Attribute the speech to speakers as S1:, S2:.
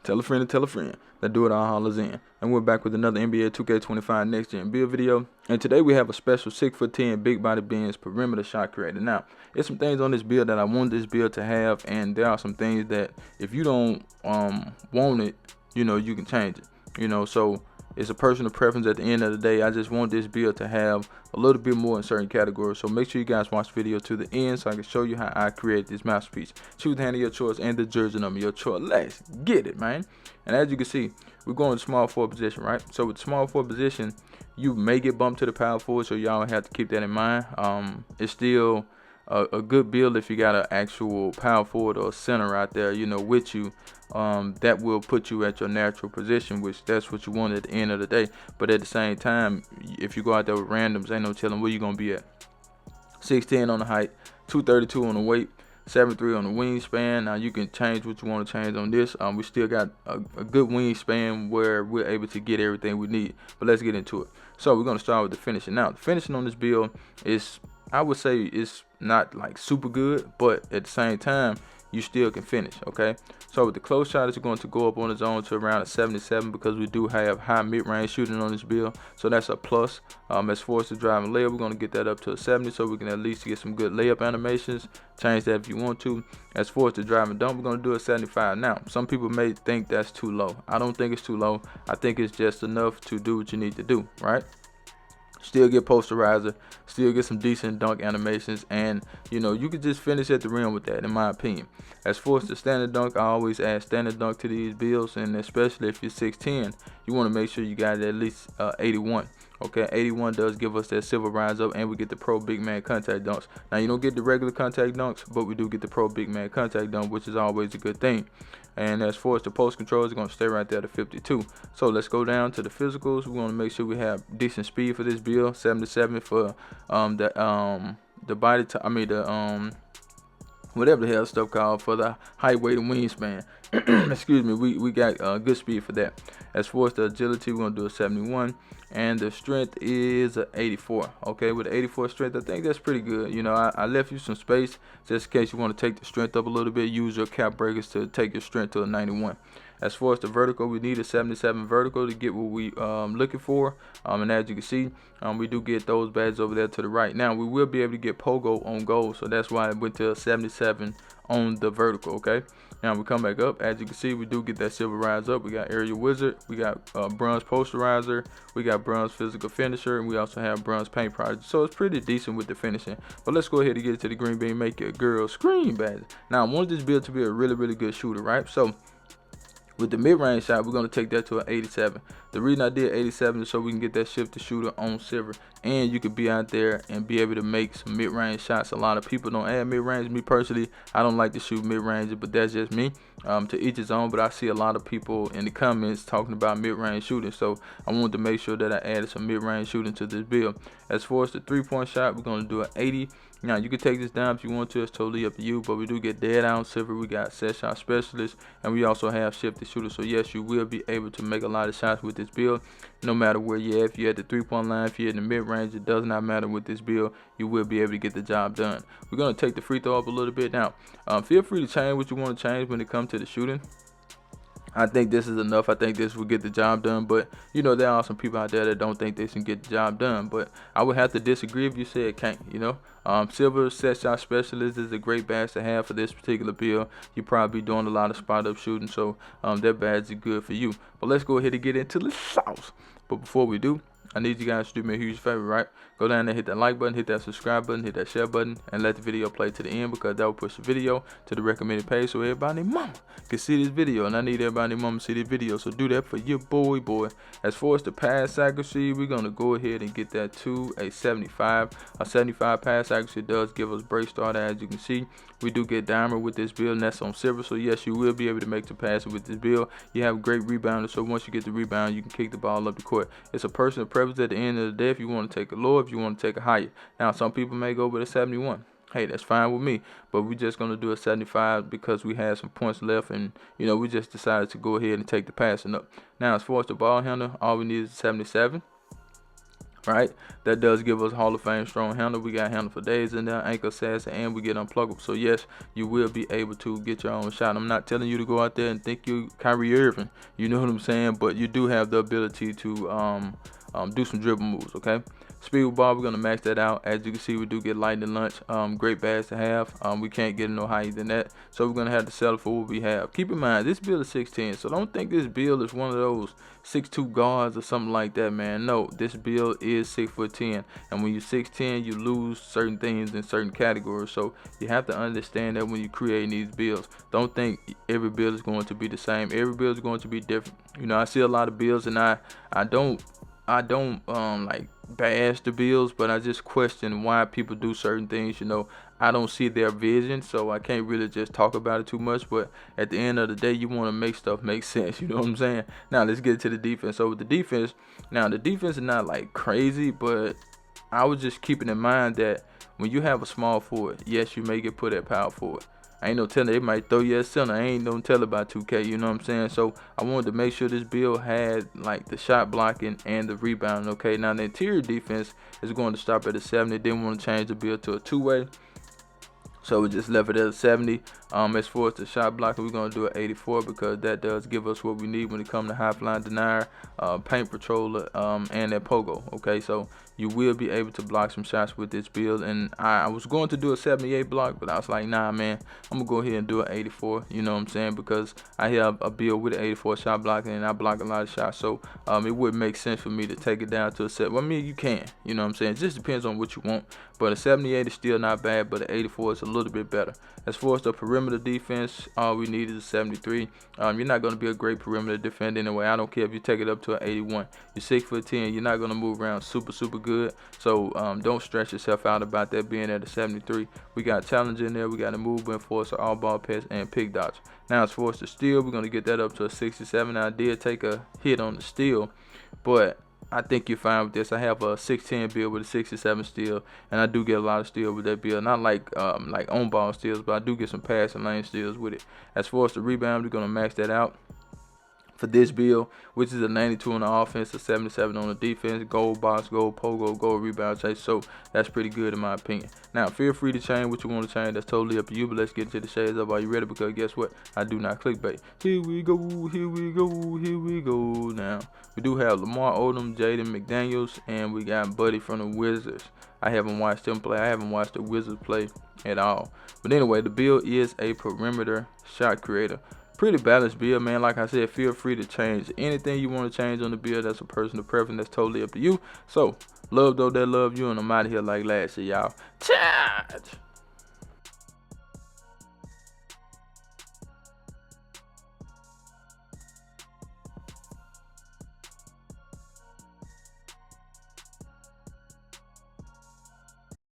S1: Tell a friend to tell a friend. That do it all hollers in. And we're back with another NBA 2K25 Next Gen build video. And today we have a special 6'10" big body Benz perimeter shot creator. Now, there's some things on this build that I want this build to have, and there are some things that if you don't want it, you can change it. So it's a personal preference. At the end of the day, I just want this build to have a little bit more in certain categories. So make sure you guys watch the video to the end so I can show you how I create this masterpiece. Choose the hand of your choice and the jersey number of your choice. Let's get it, man. And as you can see, we're going to small forward position, right? So with small forward position, you may get bumped to the power forward, so y'all have to keep that in mind. It's still a good build if you got an actual power forward or center out there, with you. That will put you at your natural position, which that's what you want at the end of the day. But at the same time, if you go out there with randoms, ain't no telling where you're gonna be at. 6'10" on the height, 232 on the weight, 7'3" on the wingspan. Now you can change what you want to change on this. We still got a good wingspan where we're able to get everything we need. But let's get into it. So we're gonna start with the finishing. Now the finishing on this build is, I would say, it's not like super good, but at the same time, you still can finish, okay? So with the close shot, it's going to go up on its own to around a 77 because we do have high mid-range shooting on this build, so that's a plus. As far as the driving layup, we're going to get that up to a 70 so we can at least get some good layup animations. Change that if you want to. As far as the driving dunk, we're going to do a 75. Now, some people may think that's too low. I don't think it's too low. I think it's just enough to do what you need to do, right? Still get posterizer, still get some decent dunk animations, and you could just finish at the rim with that, in my opinion. As far as the standard dunk, I always add standard dunk to these builds, and especially if you're 6'10", you want to make sure you got at least 81. Okay, 81 does give us that silver rise up, and we get the pro big man contact dunks. Now you don't get the regular contact dunks, but we do get the pro big man contact dunk, which is always a good thing. And as far as the post control, it's going to stay right there to 52. So let's go down to the physicals. We want to make sure we have decent speed for this build. 77 for the body. Whatever the hell stuff called for the height, weight, and wingspan. Excuse me. We got good speed for that. As far as the agility, we're gonna do a 71, and the strength is a 84. Okay, with the 84 strength, I think that's pretty good. I left you some space just in case you want to take the strength up a little bit. Use your cap breakers to take your strength to a 91. As far as the vertical, we need a 77 vertical to get what we looking for. And as you can see, we do get those badges over there to the right. Now, we will be able to get pogo on goal, so that's why I went to a 77 on the vertical, okay? Now, we come back up. As you can see, we do get that silver rise up. We got Area Wizard. We got bronze posterizer. We got bronze physical finisher. And we also have bronze paint project. So it's pretty decent with the finishing. But let's go ahead and get it to the green bean. Make your girl scream badge. Now, I want this build to be a really, really good shooter, right? So with the mid-range shot, we're going to take that to an 87. The reason I did 87 is so we can get that shifter shooter on silver, and you could be out there and be able to make some mid-range shots. A lot of people don't add mid-range. Me personally, I don't like to shoot mid-range, but that's just me. To each his own, but I see a lot of people in the comments talking about mid-range shooting, so I wanted to make sure that I added some mid-range shooting to this build. As far as the three-point shot, we're going to do an 80. Now, you can take this down if you want to. It's totally up to you, but we do get dead on silver. We got set shot specialist, and we also have shifted shooter. So, yes, you will be able to make a lot of shots with this build, no matter where you're at. If you're at the three-point line, if you're in the mid-range, it does not matter with this build. You will be able to get the job done. We're going to take the free throw up a little bit. Now, feel free to change what you want to change when it comes to the shooting. I think this is enough. I think this will get the job done, but there are some people out there that don't think this can get the job done, but I would have to disagree if you say it can't. Silver set shot specialist is a great badge to have for this particular build. You probably be doing a lot of spot up shooting, so that badge is good for you. But let's go ahead and get into the sauce. But before we do, I need you guys to do me a huge favor, right? Go down there, hit that like button, hit that subscribe button, hit that share button, and let the video play to the end, because that will push the video to the recommended page so everybody and mama can see this video. And I need everybody and mama to see this video, so do that for your boy. As far as the pass accuracy, we're going to go ahead and get that to a 75. A 75 pass accuracy does give us break starter. As you can see, we do get diamond with this build, and that's on silver. So yes, you will be able to make the passes with this build. You have great rebounder, so once you get the rebound, you can kick the ball up the court. It's a personal preference at the end of the day if you want to take a lower, if you want to take a higher. Now, some people may go with a 71. Hey, that's fine with me, but we're just going to do a 75 because we had some points left, and we just decided to go ahead and take the passing up. Now, as far as the ball handler, all we need is a 77. right? That does give us Hall of Fame strong handle. We got handle for days in there, anchor assassin, and we get unpluggable. So yes, you will be able to get your own shot. I'm not telling you to go out there and think you Kyrie Irving, you know what I'm saying, but you do have the ability to do some dribble moves, okay? Speed with ball, we're going to max that out. As you can see, we do get lightning lunch. Great bags to have. We can't get no higher than that, so we're going to have to settle for what we have. Keep in mind, this build is 6'10", so don't think this build is one of those 6'2" guards or something like that, man. No, this build is 6'10", and when you're 6'10", you lose certain things in certain categories, so you have to understand that when you're creating these builds. Don't think every build is going to be the same. Every build is going to be different. You know, I see a lot of builds, and I don't like bash the builds, but I just question why people do certain things. You know, I don't see their vision, so I can't really just talk about it too much. But at the end of the day, you want to make stuff make sense. You know what I'm saying? Now let's get to the defense. So with the defense, now the defense is not like crazy, but I was just keeping in mind that when you have a small forward, yes, you may get put at power forward. I ain't no telling, they might throw you at center. I ain't no tell about 2K, you know what I'm saying? So I wanted to make sure this build had like the shot blocking and the rebounding, okay? Now the interior defense is going to stop at a 70. Didn't want to change the build to a two-way, so we just left it at a 70. As far as the shot blocking, we're going to do an 84 because that does give us what we need when it comes to high flying denier, paint patroller, and that pogo, okay? So you will be able to block some shots with this build, and I was going to do a 78 block, but I was like, nah, man, I'm gonna go ahead and do an 84, you know what I'm saying, because I have a build with an 84 shot blocking, and I block a lot of shots, so it would make sense for me to take it down to a set. Well, I mean, you can, you know what I'm saying, it just depends on what you want, but a 78 is still not bad, but an 84 is a little bit better. As far as the perimeter defense, all we need is a 73. You're not going to be a great perimeter defender anyway. I don't care if you take it up to an 81. You're 6'10". You're not going to move around super good. So don't stress yourself out about that being at a 73. We got challenge in there. We got a movement, force, all ball pass, and pick dodge. Now as far as the steal, we're going to get that up to a 67. Now, I did take a hit on the steal, but I think you're fine with this. I have a 6'10" build with a 67 steal, and I do get a lot of steal with that build. Not like on ball steals, but I do get some pass and lane steals with it. As far as the rebound, we're gonna max that out for this build, which is a 92 on the offense, a 77 on the defense, gold box, gold pogo, gold rebound chase. So that's pretty good in my opinion. Now feel free to change what you want to change. That's totally up to you, but let's get into the shades up. Are you ready? Because guess what? I do not clickbait. Here we go, here we go, here we go. Now we do have Lamar Odom, Jaden McDaniels, and we got Buddy from the Wizards. I haven't watched them play. I haven't watched the Wizards play at all. But anyway, the build is a perimeter shot creator. Pretty balanced build, man. Like I said, feel free to change anything you want to change on the build. That's a personal preference. That's totally up to you. So, love though that love you, and I'm out of here like last year, y'all. Charge!